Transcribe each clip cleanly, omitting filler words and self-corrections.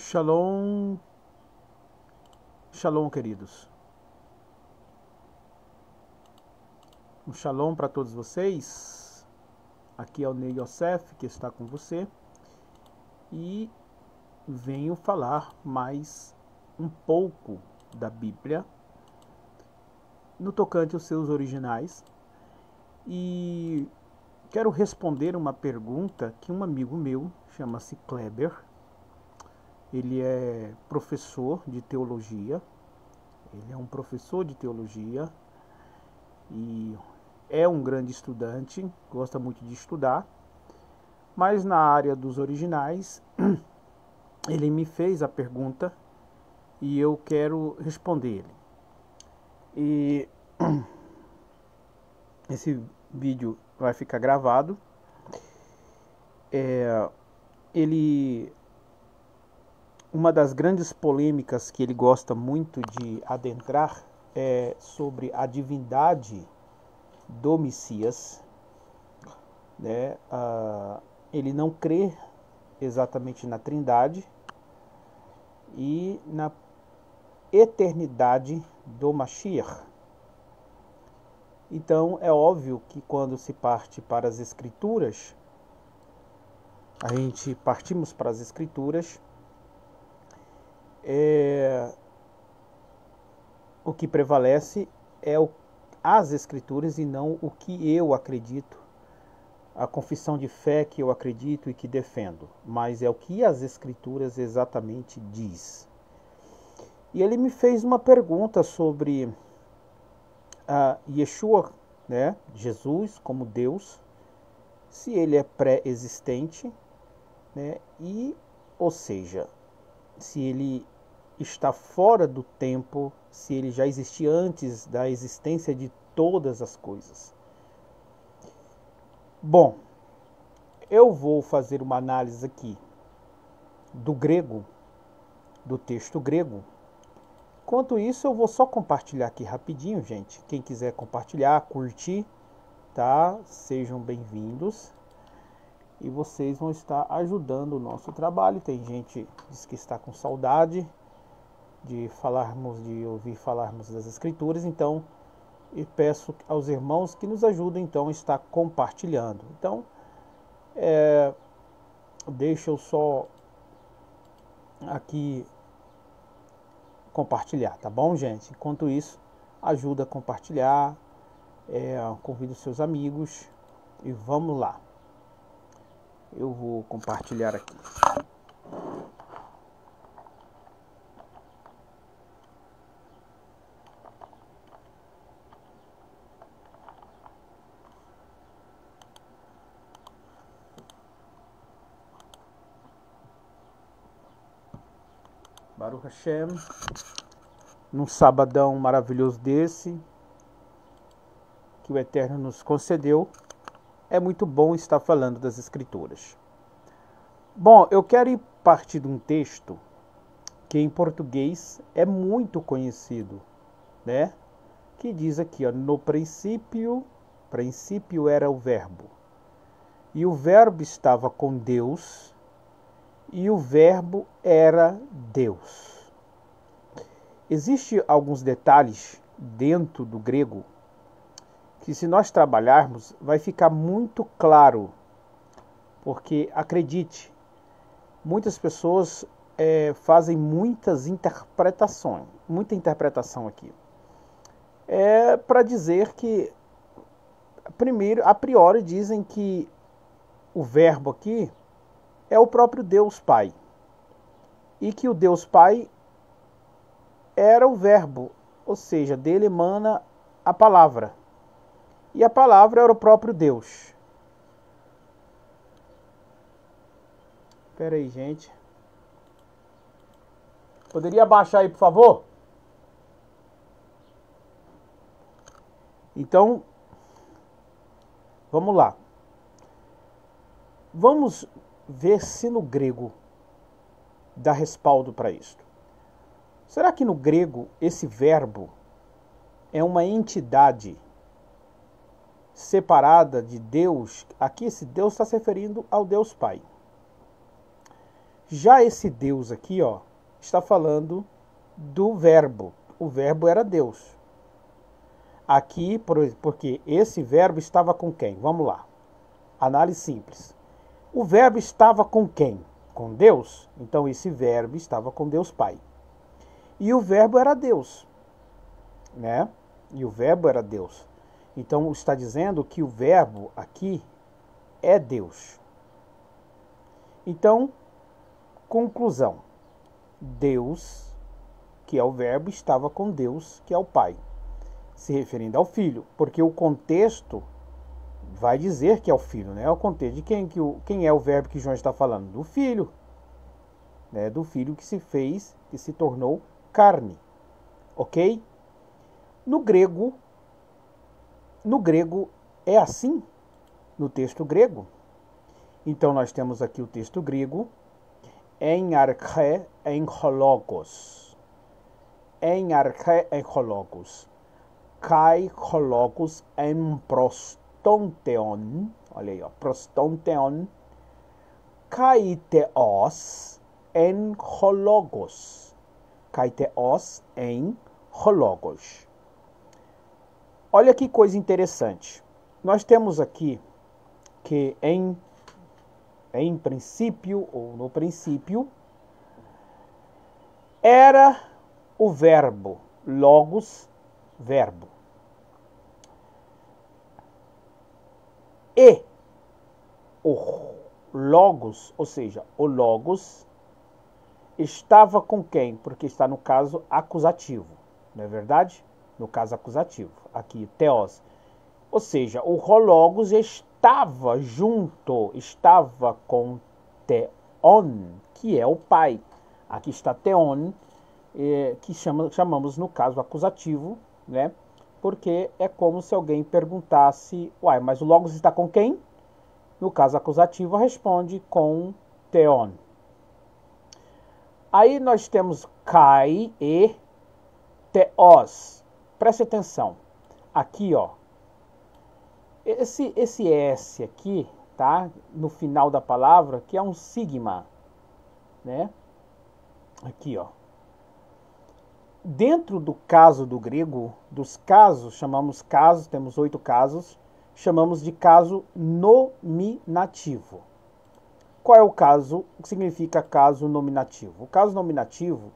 Shalom, shalom, queridos. Um shalom para todos vocês. Aqui é o Ney Yosef, que está com você. E venho falar mais um pouco da Bíblia no tocante aos seus originais. E quero responder uma pergunta que um amigo meu, chama-se Kleber, ele é professor de teologia. Ele é um professor de teologia e é um grande estudante, gosta muito de estudar, mas na área dos originais, ele me fez a pergunta e eu quero responder ele. E esse vídeo vai ficar gravado. Uma das grandes polêmicas que ele gosta muito de adentrar é sobre a divindade do Messias, né? Ele não crê exatamente na Trindade e na eternidade do Mashiach. Então é óbvio que quando se parte para as Escrituras, partimos para as Escrituras, o que prevalece é as Escrituras e não o que eu acredito, a confissão de fé que eu acredito e que defendo, mas é o que as Escrituras exatamente diz. E ele me fez uma pergunta sobre Yeshua, né, Jesus como Deus, se ele é pré-existente, né, ou seja, se ele está fora do tempo, se ele já existia antes da existência de todas as coisas. Bom, eu vou fazer uma análise aqui do grego, do texto grego. Enquanto isso, eu vou só compartilhar aqui rapidinho, gente. Quem quiser compartilhar, curtir, tá? Sejam bem-vindos. E vocês vão estar ajudando o nosso trabalho. Tem gente que diz que está com saudade de ouvir falarmos das Escrituras, então eu peço aos irmãos que nos ajudem então a estar compartilhando. Então, deixa eu só aqui compartilhar, tá bom, gente? Enquanto isso, ajuda a compartilhar, convida seus amigos e vamos lá. Eu vou compartilhar aqui. Baruch Hashem, num sabadão maravilhoso desse, que o Eterno nos concedeu, é muito bom estar falando das Escrituras. Bom, eu quero ir partir de um texto que em português é muito conhecido, né? Que diz aqui, ó, no princípio era o Verbo, e o Verbo estava com Deus, e o Verbo era Deus. Existem alguns detalhes dentro do grego que, se nós trabalharmos, vai ficar muito claro, porque, acredite, muitas pessoas fazem muita interpretação aqui. Para dizer que, primeiro, a priori dizem que o verbo aqui é o próprio Deus Pai, e que o Deus Pai era o verbo, ou seja, dele emana a palavra, e a palavra era o próprio Deus. Espera aí, gente. Poderia abaixar aí, por favor? Então, vamos lá. Vamos ver se no grego dá respaldo para isso. Será que no grego esse verbo é uma entidade separada de Deus? Aqui esse Deus está se referindo ao Deus Pai. Já esse Deus aqui, ó, está falando do verbo. O verbo era Deus. Aqui, porque esse verbo estava com quem? Vamos lá. Análise simples. O verbo estava com quem? Com Deus. Então esse verbo estava com Deus Pai. E o verbo era Deus, né? E o verbo era Deus. Então está dizendo que o verbo aqui é Deus. Então, conclusão. Deus, que é o verbo, estava com Deus, que é o Pai. Se referindo ao Filho, porque o contexto vai dizer que é o Filho, né? O contexto de quem é o verbo que João está falando? Do Filho, né? Do Filho que se fez, que se tornou carne, ok? No grego é assim, no texto grego. Então nós temos aqui o texto grego, en arché en hologos, en arché en hologos, kai hologos en prostonteon, olha aí, ó, prostonteon, kai theos en hologos, kai theos en hologos. Olha que coisa interessante. Nós temos aqui que em princípio, ou no princípio, era o verbo, logos, verbo. E o logos, ou seja, o logos, estava com quem? Porque está no caso acusativo, não é verdade? No caso acusativo, aqui, theos. Ou seja, o logos estava junto, estava com theon, que é o pai. Aqui está theon, que chamamos no caso acusativo, né? Porque é como se alguém perguntasse, uai, mas o logos está com quem? No caso acusativo, responde com theon. Aí nós temos kai e theos. Preste atenção. Aqui, ó. Esse S aqui, tá? No final da palavra, que é um sigma, né? Aqui, ó. Dentro do caso do grego, dos casos, chamamos casos, temos 8 casos, chamamos de caso nominativo. Qual é o caso? O que significa caso nominativo? O caso nominativo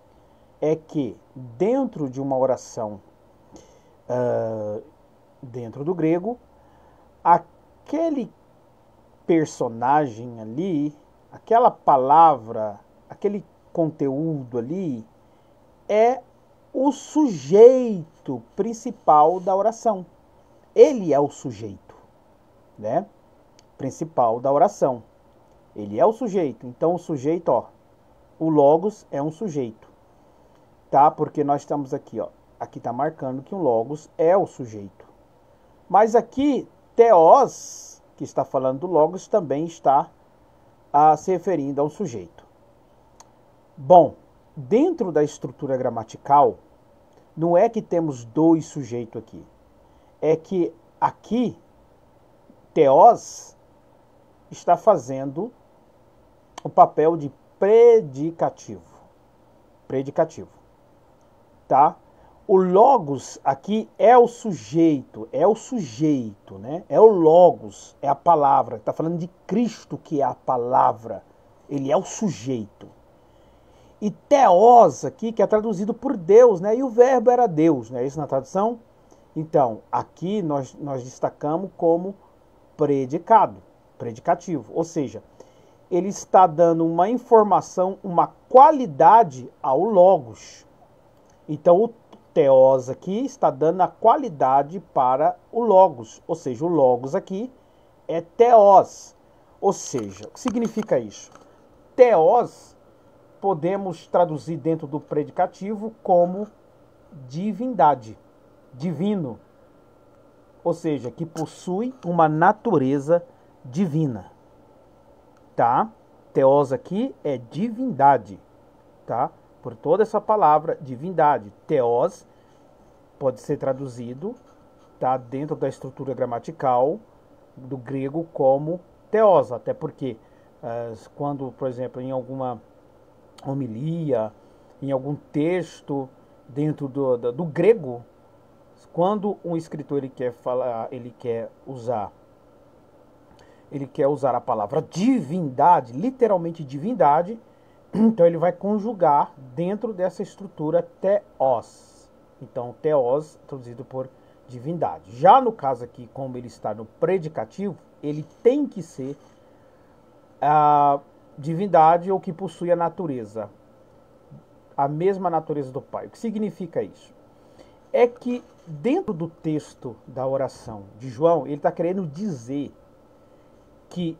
é que dentro de uma oração, dentro do grego, aquele personagem ali, aquela palavra, aquele conteúdo ali, é o sujeito principal da oração. Ele é o sujeito, né? Principal da oração. Ele é o sujeito. Então o sujeito, ó, o logos é um sujeito, tá? Porque nós estamos aqui, ó, aqui está marcando que o logos é o sujeito. Mas aqui, theos, que está falando do logos, também está se referindo ao sujeito. Bom, dentro da estrutura gramatical, não é que temos 2 sujeitos aqui. É que aqui, theos está fazendo o papel de predicativo. Predicativo, tá? O logos aqui é o sujeito, né? É o logos, é a palavra. Está falando de Cristo, que é a palavra. Ele é o sujeito. E theos aqui, que é traduzido por Deus, né? E o verbo era Deus, né? Isso na tradução. Então, aqui nós destacamos como predicado, predicativo. Ou seja, ele está dando uma informação, uma qualidade ao logos. Então, o theos aqui está dando a qualidade para o logos. Ou seja, o logos aqui é theos. Ou seja, o que significa isso? Theos podemos traduzir dentro do predicativo como divindade, divino. Ou seja, que possui uma natureza divina. Tá? Theos aqui é divindade, tá? Por toda essa palavra divindade, theos pode ser traduzido, tá, dentro da estrutura gramatical do grego como theos, até porque quando, por exemplo, em alguma homilia, em algum texto dentro do grego, quando um escritor ele quer falar, ele quer usar a palavra divindade, literalmente divindade, então ele vai conjugar dentro dessa estrutura theos. Então, theos traduzido por divindade. Já no caso aqui, como ele está no predicativo, ele tem que ser a divindade ou que possui a natureza, a mesma natureza do Pai. O que significa isso? É que dentro do texto da oração de João, ele está querendo dizer que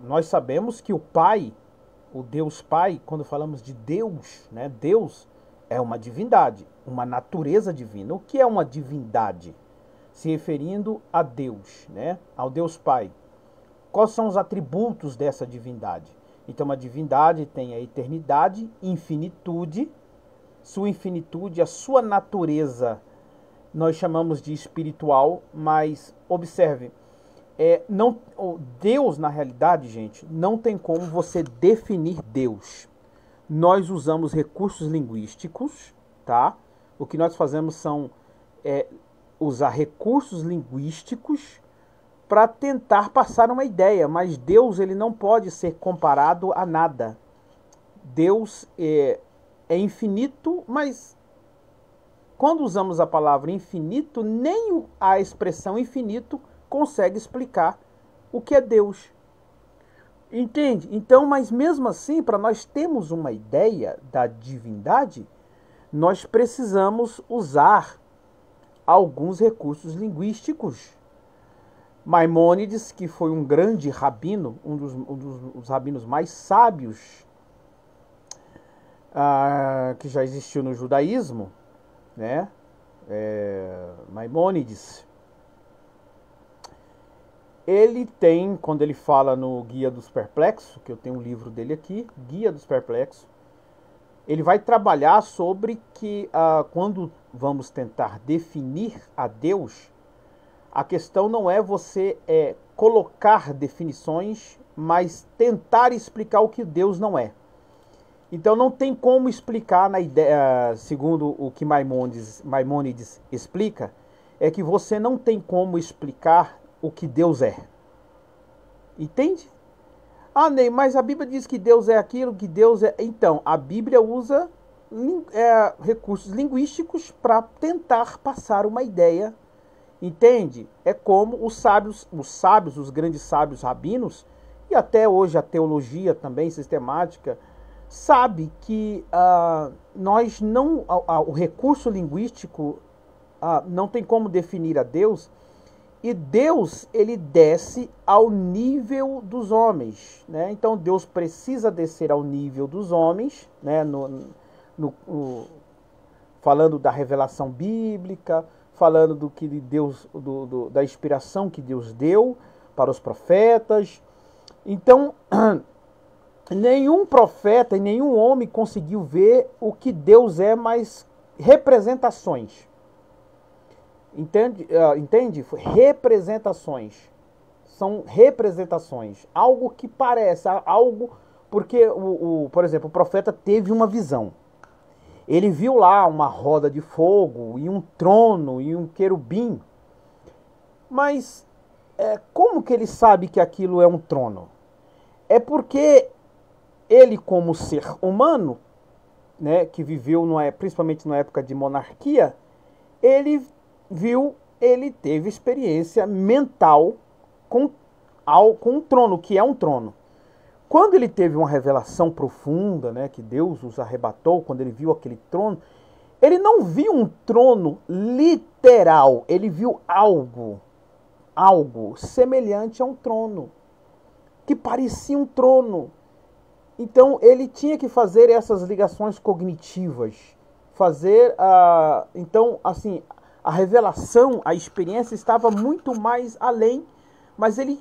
nós sabemos que o Pai, o Deus Pai, quando falamos de Deus, né, Deus é uma divindade, uma natureza divina. O que é uma divindade? Se referindo a Deus, né, ao Deus Pai. Quais são os atributos dessa divindade? Então, a divindade tem a eternidade, infinitude, sua infinitude, a sua natureza, nós chamamos de espiritual, mas observe, Deus, na realidade, gente, não tem como você definir Deus. Nós usamos recursos linguísticos, tá? O que nós fazemos são usar recursos linguísticos para tentar passar uma ideia, mas Deus ele não pode ser comparado a nada. Deus é infinito, mas quando usamos a palavra infinito, nem a expressão infinito consegue explicar o que é Deus. Entende? Então, mas mesmo assim, para nós termos uma ideia da divindade, nós precisamos usar alguns recursos linguísticos. Maimônides, que foi um grande rabino, um dos rabinos mais sábios que já existiu no judaísmo, né? Maimônides, ele tem, quando ele fala no Guia dos Perplexos, que eu tenho um livro dele aqui, Guia dos Perplexos, ele vai trabalhar sobre que quando vamos tentar definir a Deus, a questão não é você colocar definições, mas tentar explicar o que Deus não é. Então não tem como explicar na ideia, segundo o que Maimônides explica, é que você não tem como explicar o que Deus é. Entende? Ney, mas a Bíblia diz que Deus é aquilo, que Deus é... Então, a Bíblia usa recursos linguísticos para tentar passar uma ideia. Entende? É como os sábios, os grandes sábios rabinos, e até hoje a teologia também sistemática, sabe que nós não, o recurso linguístico não tem como definir a Deus, e Deus ele desce ao nível dos homens, né? Então Deus precisa descer ao nível dos homens, né? Falando da revelação bíblica, falando do que Deus, da inspiração que Deus deu para os profetas. Então, nenhum profeta e nenhum homem conseguiu ver o que Deus é, mas representações. Entende? Representações. São representações. Algo que parece, algo... Porque, por exemplo, o profeta teve uma visão. Ele viu lá uma roda de fogo e um trono e um querubim. Mas como que ele sabe que aquilo é um trono? É porque ele, como ser humano, né, que viveu principalmente na época de monarquia, ele teve experiência mental com um trono, que é um trono. Quando ele teve uma revelação profunda, né, que Deus os arrebatou, quando ele viu aquele trono, ele não viu um trono literal, ele viu algo semelhante a um trono, que parecia um trono. Então ele tinha que fazer essas ligações cognitivas, então assim, a revelação, a experiência estava muito mais além, mas ele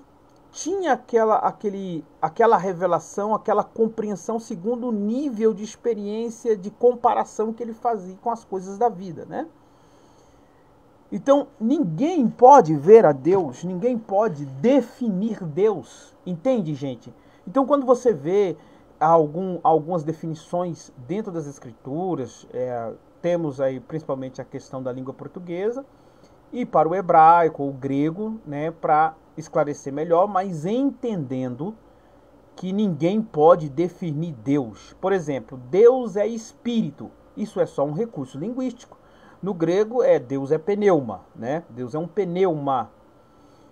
tinha aquela revelação, aquela compreensão segundo o nível de experiência, de comparação que ele fazia com as coisas da vida, né? Então, ninguém pode ver a Deus, ninguém pode definir Deus, entende, gente? Então, quando você vê algumas definições dentro das escrituras, temos aí principalmente a questão da língua portuguesa, e para o hebraico, o grego, né, para esclarecer melhor, mas entendendo que ninguém pode definir Deus. Por exemplo, Deus é espírito, isso é só um recurso linguístico. No grego, Deus é pneuma, né? Deus é um pneuma.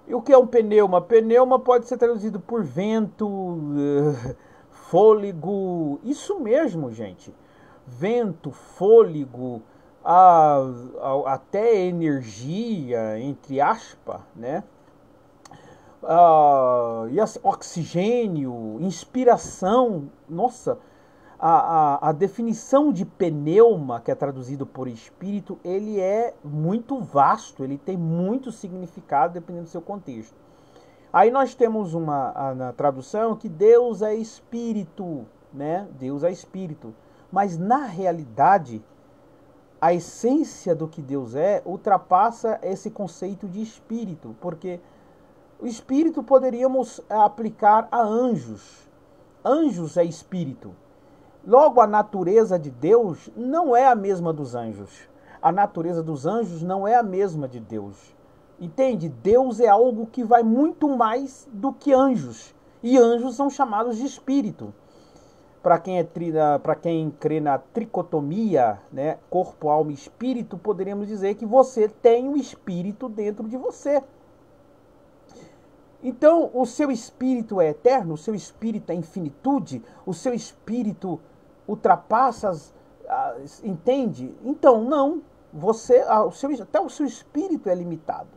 E o que é um pneuma? Pneuma pode ser traduzido por vento, fôlego, isso mesmo, gente. Vento, fôlego, até energia, entre aspas, né? E assim, oxigênio, inspiração. Nossa, a definição de pneuma, que é traduzido por espírito, ele é muito vasto, ele tem muito significado dependendo do seu contexto. Aí nós temos na tradução que Deus é espírito, né? Deus é espírito. Mas na realidade, a essência do que Deus ultrapassa esse conceito de espírito, porque o espírito poderíamos aplicar a anjos. Anjos é espírito. Logo, a natureza de Deus não é a mesma dos anjos. A natureza dos anjos não é a mesma de Deus. Entende? Deus é algo que vai muito mais do que anjos. E anjos são chamados de espírito. Para quem crê na tricotomia, né, corpo, alma e espírito, poderíamos dizer que você tem um espírito dentro de você. Então, o seu espírito é eterno, o seu espírito é infinitude, o seu espírito ultrapassa entende? Então, não. Até o seu espírito é limitado.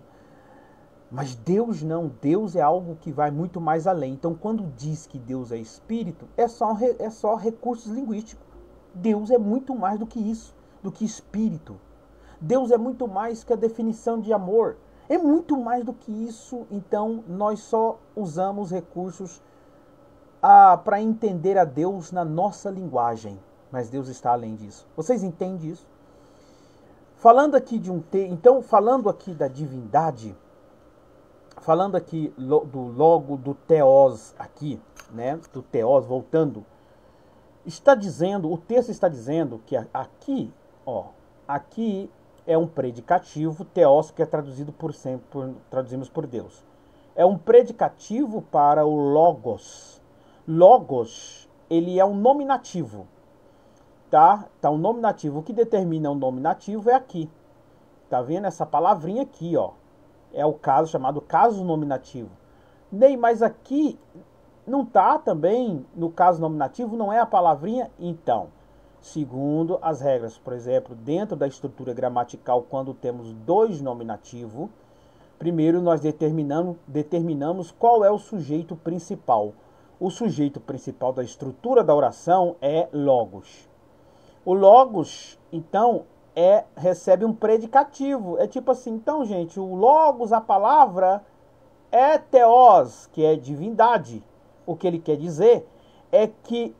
Mas Deus não. Deus é algo que vai muito mais além. Então, quando diz que Deus é espírito, é só recursos linguísticos. Deus é muito mais do que isso, do que espírito. Deus é muito mais que a definição de amor. É muito mais do que isso. Então, nós só usamos recursos para entender a Deus na nossa linguagem. Mas Deus está além disso. Vocês entendem isso? Falando aqui então, falando aqui da divindade, falando aqui do logo do Theos aqui, né? Do Theos, voltando, o texto está dizendo que aqui, aqui é um predicativo, Theos, que é traduzido traduzimos por Deus. É um predicativo para o Logos. Logos, ele é um nominativo, tá? Tá um nominativo. O que determina o nominativo é aqui. Tá vendo essa palavrinha aqui, ó? É o caso chamado caso nominativo. Mas aqui não tá também, no caso nominativo, não é a palavrinha então. Segundo as regras, por exemplo, dentro da estrutura gramatical, quando temos dois nominativos, primeiro nós determinamos qual é o sujeito principal. O sujeito principal da estrutura da oração é logos. O logos, então, recebe um predicativo. É tipo assim, então, gente, o logos, a palavra, é theos, que é divindade. O que ele quer dizer é que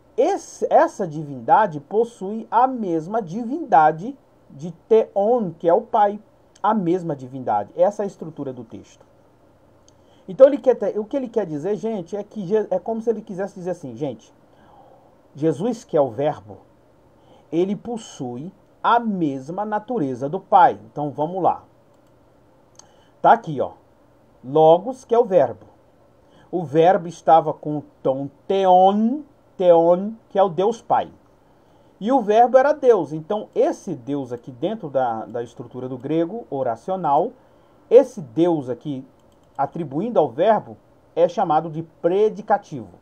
essa divindade possui a mesma divindade de Theon, que é o Pai. A mesma divindade. Essa é a estrutura do texto. Então, o que ele quer dizer, gente, é que é como se ele quisesse dizer assim, gente, Jesus, que é o verbo, ele possui a mesma natureza do Pai. Então, vamos lá. Tá aqui, ó. Logos, que é o verbo. O verbo estava com o tom Theon, que é o Deus Pai. E o verbo era Deus. Então, esse Deus aqui dentro da estrutura do grego oracional, esse Deus aqui atribuindo ao verbo é chamado de predicativo.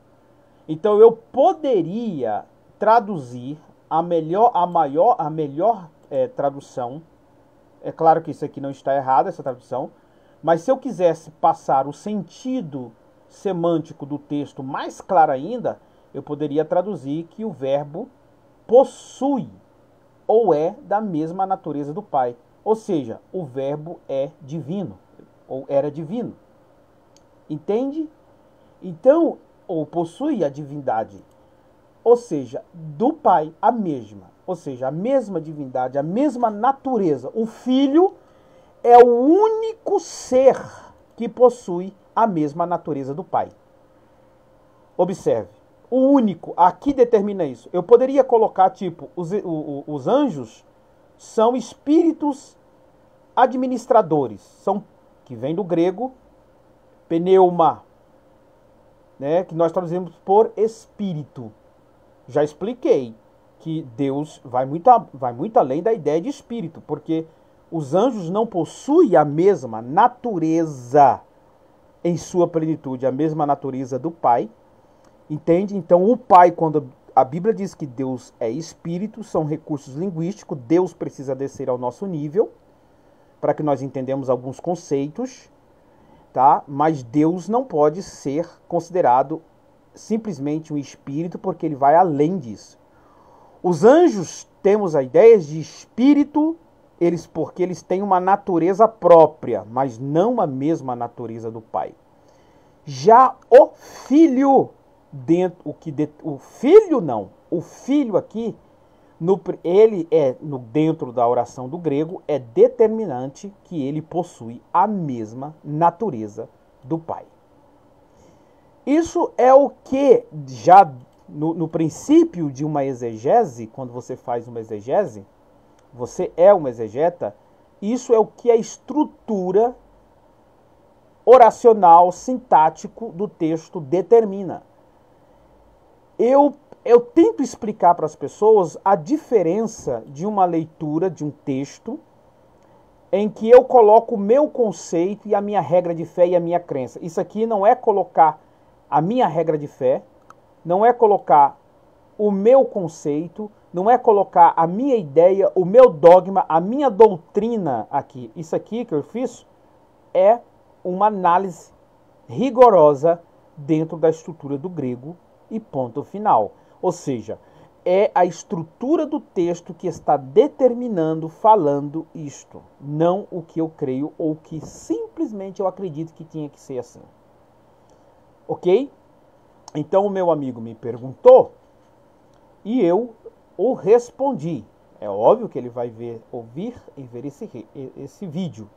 Então, eu poderia traduzir a melhor tradução. É claro que isso aqui não está errado, essa tradução. Mas se eu quisesse passar o sentido semântico do texto mais claro ainda, eu poderia traduzir que o verbo possui ou é da mesma natureza do Pai. Ou seja, o verbo é divino, ou era divino. Entende? Então, ou possui a divindade. Ou seja, do Pai a mesma. Ou seja, a mesma divindade, a mesma natureza. O Filho é o único ser que possui a mesma natureza do Pai. Observe. o único, aqui determina isso. Eu poderia colocar, tipo, os anjos são espíritos administradores, que vem do grego pneuma, né, que nós traduzimos por espírito. Já expliquei que Deus vai muito além da ideia de espírito, porque os anjos não possuem a mesma natureza em sua plenitude, a mesma natureza do Pai. Entende? Então o Pai, quando a Bíblia diz que Deus é espírito, são recursos linguísticos, Deus precisa descer ao nosso nível, para que nós entendamos alguns conceitos, tá? Mas Deus não pode ser considerado simplesmente um espírito, porque ele vai além disso. Os anjos, temos a ideia de espírito, porque eles têm uma natureza própria, mas não a mesma natureza do Pai. Já o Filho, o Filho aqui, dentro da oração do grego, é determinante que ele possui a mesma natureza do Pai. Isso é o que já no princípio de uma exegese, quando você faz uma exegese, você é uma exegeta, isso é o que a estrutura oracional, sintático do texto determina. Eu tento explicar para as pessoas a diferença de uma leitura de um texto em que eu coloco o meu conceito e a minha regra de fé e a minha crença. Isso aqui não é colocar a minha regra de fé, não é colocar o meu conceito, não é colocar a minha ideia, o meu dogma, a minha doutrina aqui. Isso aqui que eu fiz é uma análise rigorosa dentro da estrutura do grego e ponto final. Ou seja, é a estrutura do texto que está determinando, falando isto, não o que eu creio ou que simplesmente eu acredito que tinha que ser assim. Ok? Então o meu amigo me perguntou e eu o respondi. É óbvio que ele vai ouvir e ver esse vídeo.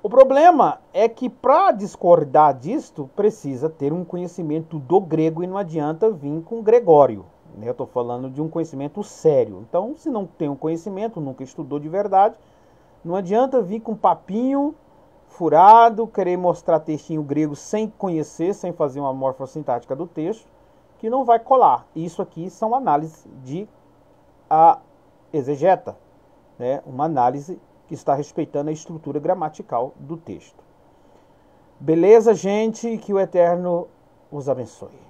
O problema é que para discordar disto precisa ter um conhecimento do grego e não adianta vir com Gregório. Eu estou falando de um conhecimento sério. Então, se não tem um conhecimento, nunca estudou de verdade, não adianta vir com papinho furado, querer mostrar textinho grego sem conhecer, sem fazer uma morfossintática do texto, que não vai colar. Isso aqui são análises de exegeta, né? Uma análise que está respeitando a estrutura gramatical do texto. Beleza, gente? Que o Eterno os abençoe.